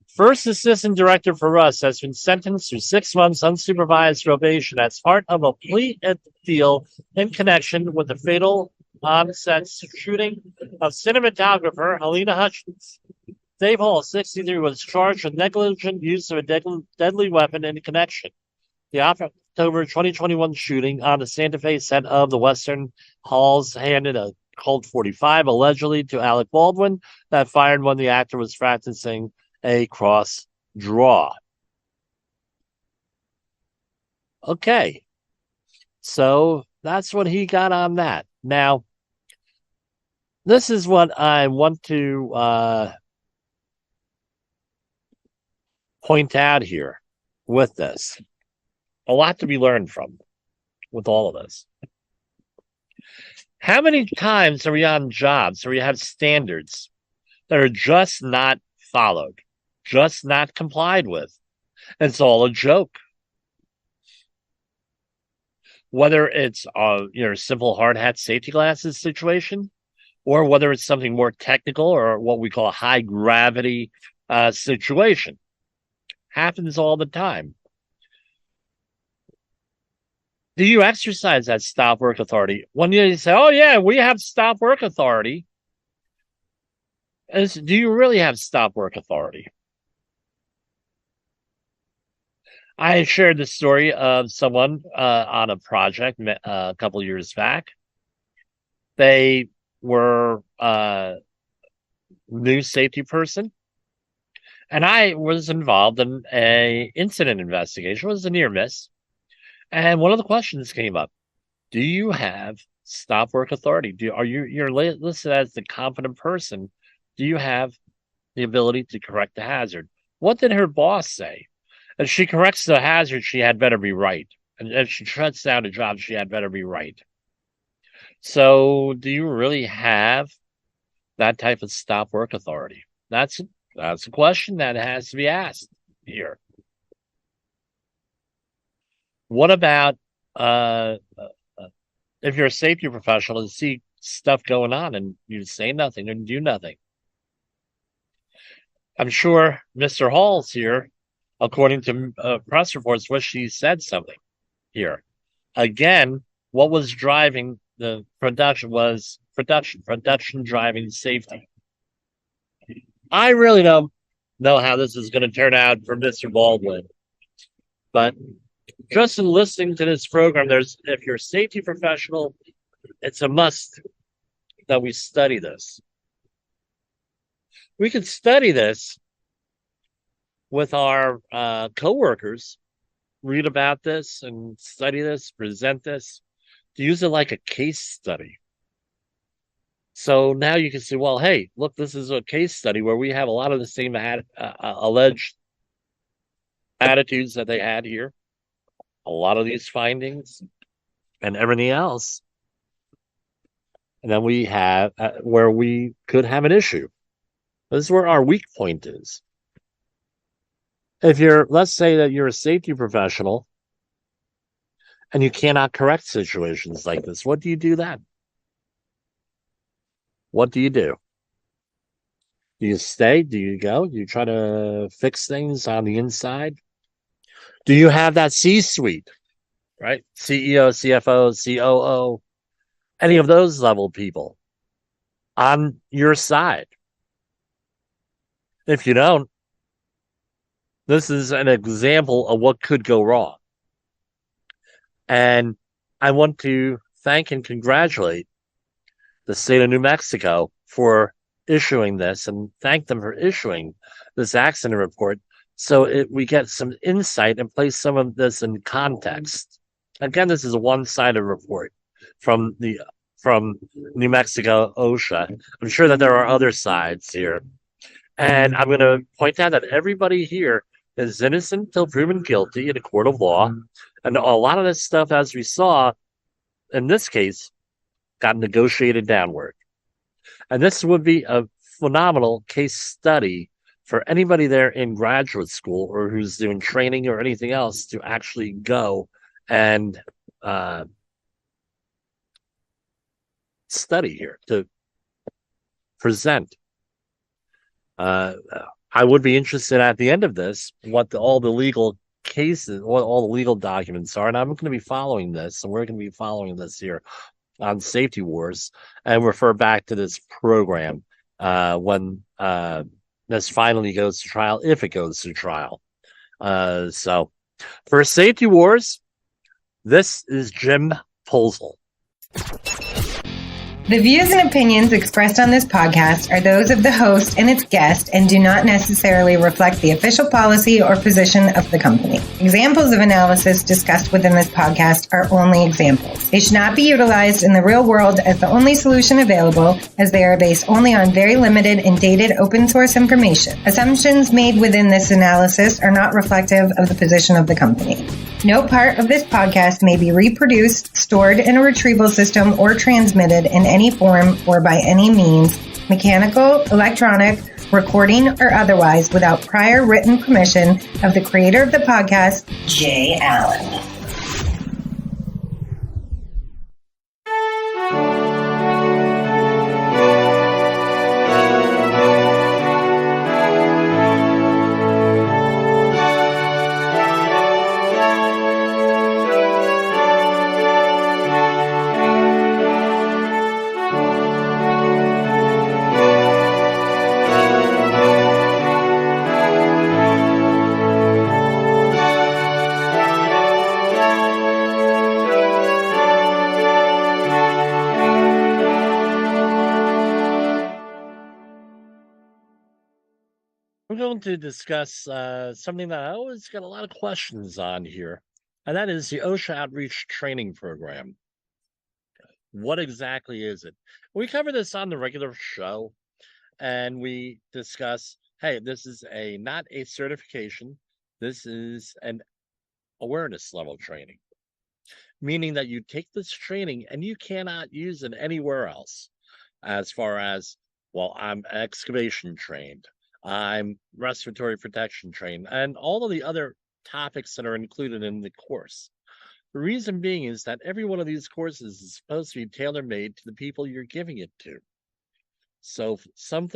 First assistant director for Russ has been sentenced to 6 months unsupervised probation as part of a plea deal in connection with the fatal on-set shooting of cinematographer Halyna Hutchins. Dave Hall, 63, was charged with negligent use of a deadly weapon in connection. The October 2021 shooting on the Santa Fe set of the Western Halls handed a Colt 45 allegedly to Alec Baldwin that fired when the actor was practicing a cross draw. Okay, so that's what he got on that. Now, this is what I want to point out here with this. A lot to be learned from with all of this. How many times are we on jobs where you have standards that are just not followed, just not complied with? It's all a joke. whether it's simple hard hat safety glasses situation, or whether it's something more technical or what we call a high gravity situation. Happens all the time. Do you exercise that stop work authority? When you say, oh yeah, we have stop work authority, do you really have stop work authority? I shared the story of someone on a project a couple of years back. They were a new safety person, and I was involved in a incident investigation. It was a near miss, and one of the questions came up: do you have stop work authority? You're listed as the competent person? Do you have the ability to correct the hazard? What did her boss say? If she corrects the hazard, she had better be right. And if she shuts down a job, she had better be right. So do you really have that type of stop work authority? That's a question that has to be asked here. What about if you're a safety professional and see stuff going on and you say nothing and do nothing? I'm sure Mr. Hall's here. According to press reports, she said something here. Again, what was driving the production was production driving safety. I really don't know how this is going to turn out for Mr. Baldwin, but just in listening to this program, if you're a safety professional, it's a must that we study this. We could study this with our coworkers, read about this and study this, present this, to use it like a case study. So now you can say, well, hey, look, this is a case study where we have a lot of the same alleged attitudes that they had here, a lot of these findings and everything else. And then we have where we could have an issue. This is where our weak point is. Let's say that you're a safety professional and you cannot correct situations like this, what do you do then? What do you do? Do you stay? Do you go? Do you try to fix things on the inside? Do you have that C-suite, right? CEO, CFO, COO, any of those level people on your side? If you don't, this is an example of what could go wrong. And I want to thank and congratulate the state of New Mexico for issuing this, and thank them for issuing this accident report so we get some insight and place some of this in context. Again, this is a one-sided report from New Mexico OSHA. I'm sure that there are other sides here. And I'm going to point out that everybody here is innocent until proven guilty in a court of law. And a lot of this stuff, as we saw in this case, got negotiated downward. And this would be a phenomenal case study for anybody there in graduate school or who's doing training or anything else to actually go and study here, to present. I would be interested at the end of this what all the legal cases, what all the legal documents are, and I'm going to be following this, and we're going to be following this here on Safety Wars, and refer back to this program when this finally goes to trial, if it goes to trial. So for Safety Wars, this is Jim Poesl. The views and opinions expressed on this podcast are those of the host and its guest and do not necessarily reflect the official policy or position of the company. Examples of analysis discussed within this podcast are only examples. They should not be utilized in the real world as the only solution available, as they are based only on very limited and dated open source information. Assumptions made within this analysis are not reflective of the position of the company. No part of this podcast may be reproduced, stored in a retrieval system, or transmitted in any form or by any means, mechanical, electronic, recording, or otherwise, without prior written permission of the creator of the podcast, Jay Allen. want to discuss something that I always get a lot of questions on here, and that is the OSHA Outreach Training Program. What exactly is it? We cover this on the regular show, and we discuss, hey, this is not a certification. This is an awareness level training, meaning that you take this training and you cannot use it anywhere else. As far as, well, I'm excavation trained, I'm respiratory protection trained, and all of the other topics that are included in the course. The reason being is that every one of these courses is supposed to be tailor-made to the people you're giving it to. So some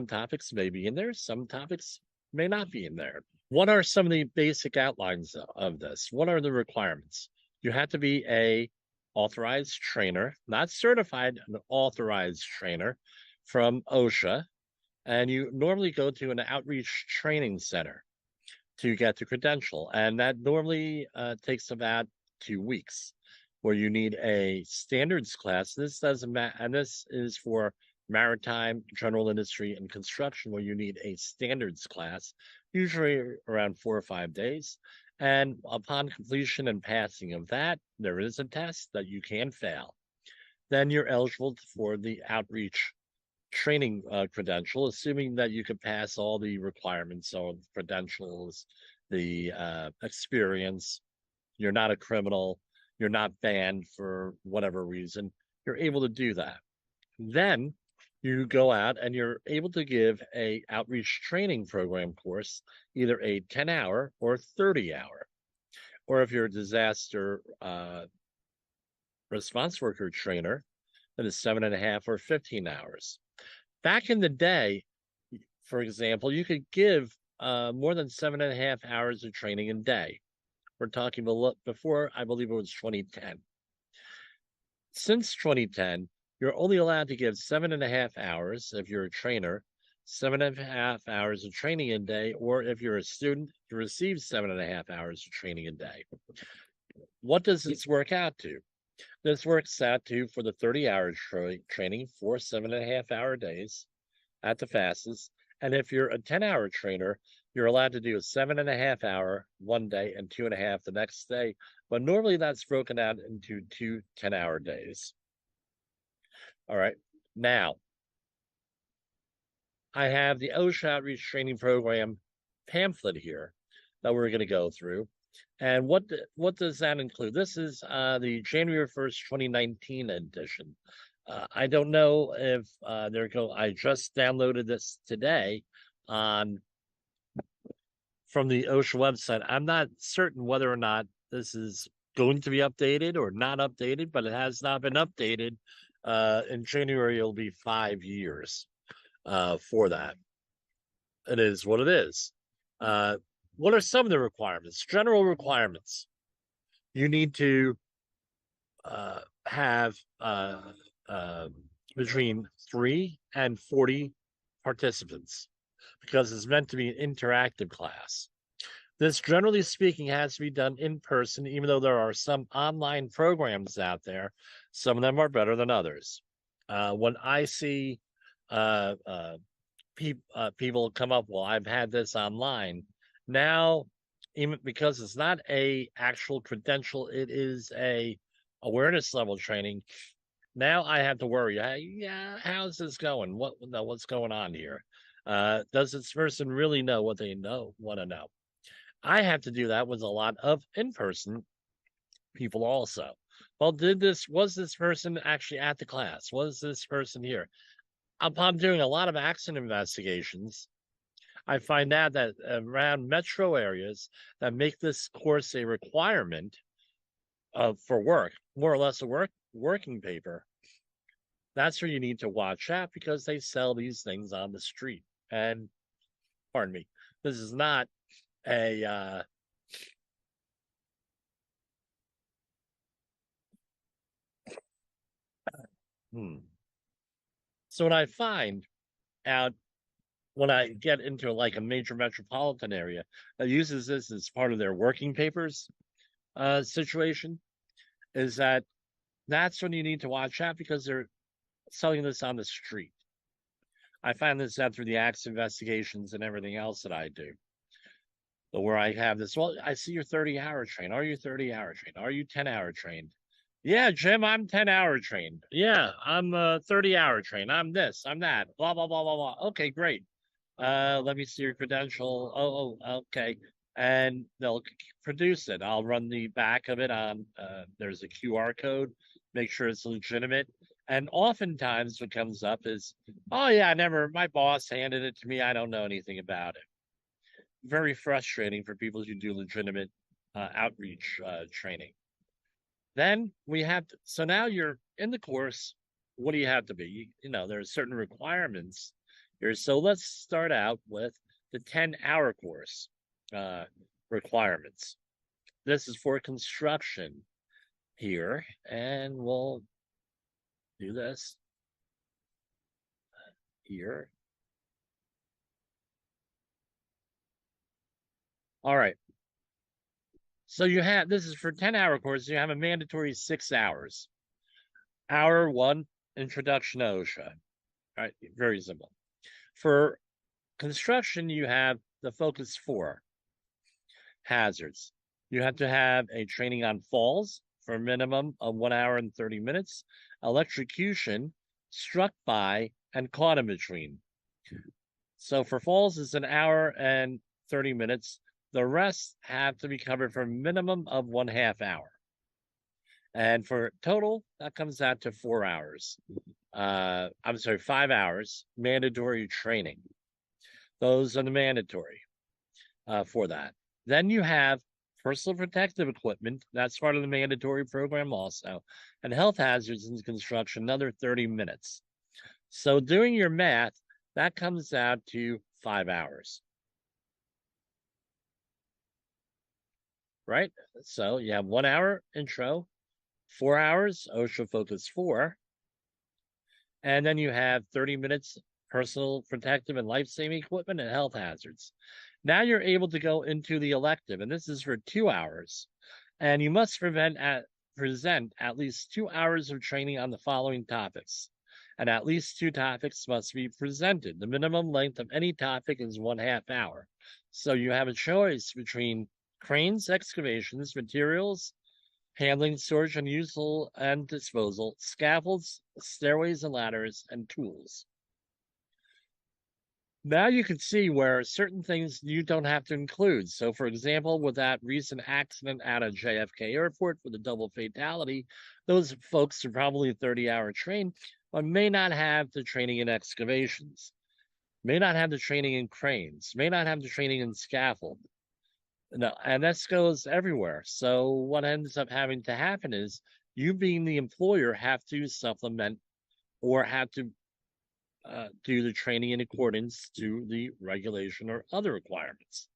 topics may be in there, some topics may not be in there. What are some of the basic outlines of this? What are the requirements? You have to be a authorized trainer, not certified, an authorized trainer from OSHA, and you normally go to an outreach training center to get the credential, and that normally takes about 2 weeks, where you need a standards class. This doesn't matter, and this is for maritime, general industry, and construction, where you need a standards class, usually around 4 or 5 days. And upon completion and passing of that, there is a test that you can fail. Then you're eligible for the outreach training credential, assuming that you could pass all the requirements of credentials, the experience, you're not a criminal, you're not banned for whatever reason, you're able to do that. Then you go out and you're able to give a outreach training program course, either a 10-hour or 30-hour. Or if you're a disaster response worker trainer, that is 7.5 or 15 hours. Back in the day, for example, you could give more than 7.5 hours of training a day. We're talking before, I believe it was 2010. Since 2010, you're only allowed to give 7.5 hours if you're a trainer, 7.5 hours of training a day, or if you're a student, you receive 7.5 hours of training a day. What does this work out to? This works out to, for the 30-hour training, 4 7.5-hour days at the fastest. And if you're a 10-hour trainer, you're allowed to do a 7.5-hour one day and 2.5 the next day. But normally that's broken out into 2 10-hour days. All right. Now, I have the OSHA Outreach Training Program pamphlet here that we're going to go through. And what does that include? This is the January 1st, 2019 edition. I don't know if I just downloaded this today from the OSHA website. I'm not certain whether or not this is going to be updated or not updated, but it has not been updated. In January, it'll be 5 years for that. It is what it is. What are some of the requirements? General requirements. You need to have between 3 and 40 participants, because it's meant to be an interactive class. This, generally speaking, has to be done in person, even though there are some online programs out there. Some of them are better than others. When I see people come up, well, I've had this online. Now, even because it's not a actual credential, it is a awareness level training. Now I have to worry. How's this going? What's going on here? Does this person really know what they want to know? I have to do that with a lot of in-person people also. Well, was this person actually at the class? Was this person here? Upon doing a lot of accident investigations, I find out that around metro areas that make this course a requirement for work, more or less a working paper, that's where you need to watch out, because they sell these things on the street. And pardon me, this is not a So what I find out when I get into like a major metropolitan area that uses this as part of their working papers situation, is that's when you need to watch out, because they're selling this on the street. I find this out through the accident investigations and everything else that I do. But where I have this, well, I see you're 30-hour trained. Are you 30-hour trained? Are you 10-hour trained? Yeah, Jim, I'm 10-hour trained. Yeah, I'm 30-hour trained. I'm this, I'm that, blah, blah, blah, blah, blah. Okay, great. Let me see your credential. Oh, okay. And they'll produce it. I'll run the back of it on, there's a QR code, make sure it's legitimate. And oftentimes what comes up is, oh yeah, my boss handed it to me. I don't know anything about it. Very frustrating for people who do legitimate outreach training. Then so now you're in the course. What do you have to be? There are certain requirements here. So let's start out with the 10-hour course requirements. This is for construction here, and we'll do this here. All right. So this is for 10-hour course, you have a mandatory 6 hours. Hour 1, introduction to OSHA. All right, very simple. For construction, you have the focus 4 hazards. You have to have a training on falls for a minimum of 1 hour and 30 minutes, electrocution, struck by, and caught in between. So for falls, it's 1 hour and 30 minutes. The rest have to be covered for a minimum of 1/2 hour. And for total, that comes out to 4 hours. 5 hours mandatory training. Those are the mandatory for that. Then you have personal protective equipment. That's part of the mandatory program also. And health hazards in construction, another 30 minutes. So doing your math, that comes out to 5 hours. Right? So you have 1 hour intro, 4 hours OSHA Focus 4, and then you have 30 minutes personal protective and life-saving equipment and health hazards. Now you're able to go into the elective, and this is for 2 hours, and you must present at least 2 hours of training on the following topics, and at least 2 topics must be presented. The minimum length of any topic is 1/2 hour. So you have a choice between cranes, excavations, materials, handling, storage, and useful and disposal, scaffolds, stairways and ladders, and tools. Now you can see where certain things you don't have to include. So, for example, with that recent accident at a JFK airport for the double fatality, those folks are probably 30-hour trained, but may not have the training in excavations, may not have the training in cranes, may not have the training in scaffold. No, and this goes everywhere. So what ends up having to happen is you being the employer have to supplement or have to do the training in accordance to the regulation or other requirements.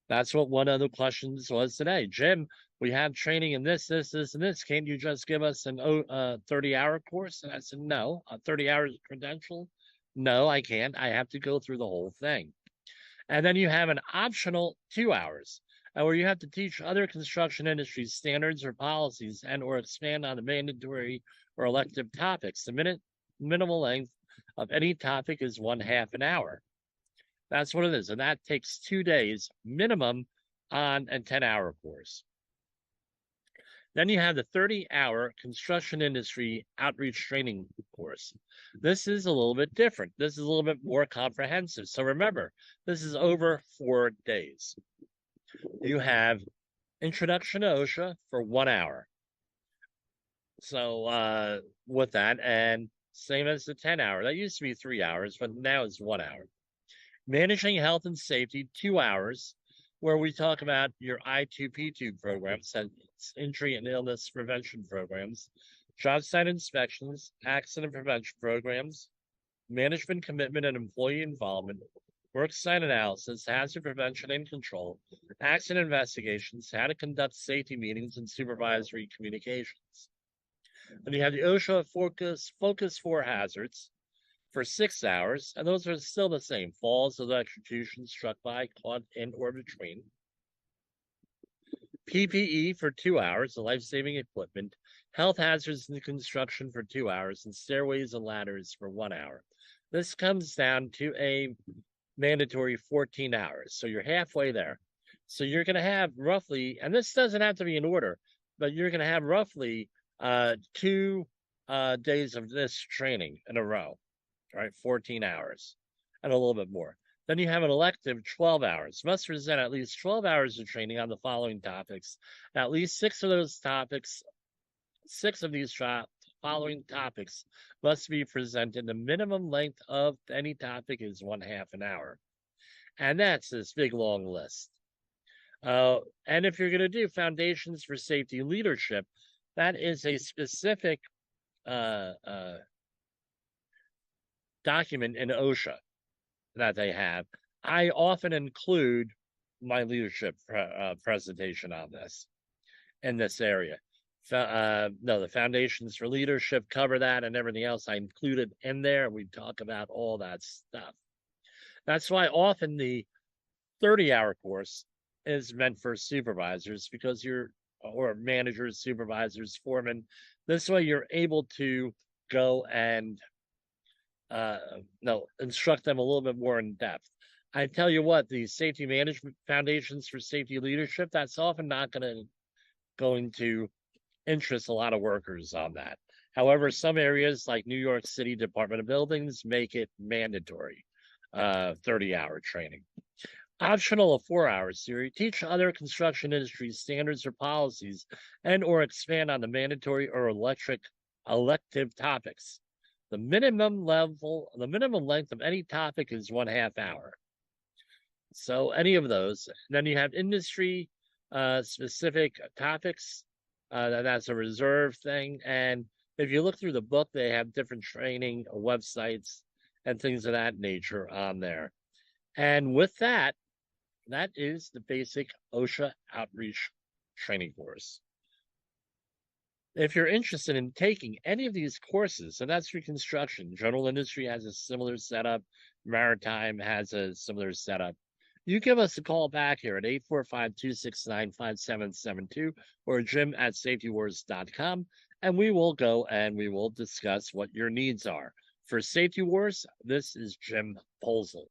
That's what one of the questions was today. Jim, we have training in this, and this. Can't you just give us an 30-hour course? And I said, no, a 30 hours credential? No, I can't. I have to go through the whole thing. And then you have an optional 2 hours where you have to teach other construction industry standards or policies and or expand on the mandatory or elective topics. The minimal length of any topic is 1/2 an hour. That's what it is. And that takes 2 days minimum on a 10-hour course. Then you have the 30-hour construction industry outreach training course. This is a little bit different. This is a little bit more comprehensive. So remember, this is over 4 days. You have introduction to OSHA for 1 hour. So with that, and same as the 10-hour. That used to be 3 hours, but now it's 1 hour. Managing health and safety, 2 hours, where we talk about your I2P2 programs, injury and illness prevention programs, job site inspections, accident prevention programs, management commitment and employee involvement, work site analysis, hazard prevention and control, accident investigations, how to conduct safety meetings, and supervisory communications. And you have the OSHA Focus 4 hazards for 6 hours, and those are still the same: falls, electrocution, struck by, caught in or between. PPE for 2 hours, the life-saving equipment, health hazards in construction for 2 hours, and stairways and ladders for 1 hour. This comes down to a mandatory 14 hours. So you're halfway there. So you're going to have roughly, and this doesn't have to be in order, but you're going to have roughly 2 days of this training in a row, right? 14 hours and a little bit more. Then you have an elective 12 hours. Must present at least 12 hours of training on the following topics. At least 6 of these following topics must be presented. The minimum length of any topic is 1/2 an hour. And that's this big long list. And if you're going to do foundations for safety leadership, that is a specific document in OSHA that they have. I often include my leadership presentation on this in this area. No, the foundations for leadership cover that, and everything else I included in there. We talk about all that stuff. That's why often the 30-hour course is meant for supervisors, because or managers, supervisors, foremen. This way you're able to go and instruct them a little bit more in depth. I tell you what, the safety management foundations for safety leadership, that's often not going to interest a lot of workers on that. However, some areas like New York City Department of Buildings make it mandatory, 30-hour training. Optional, a 4-hour series. Teach other construction industry standards or policies, and or expand on the mandatory or elective topics. The minimum length of any topic is 1/2 hour. So any of those. Then you have industry specific topics. That's a reserve thing. And if you look through the book, they have different training websites and things of that nature on there. And with that, that is the basic OSHA Outreach Training course. If you're interested in taking any of these courses, and that's for construction, general industry has a similar setup, maritime has a similar setup, you give us a call back here at 845-269-5772 or jim@safetywars.com, and we will go and we will discuss what your needs are. For Safety Wars, this is Jim Poesl.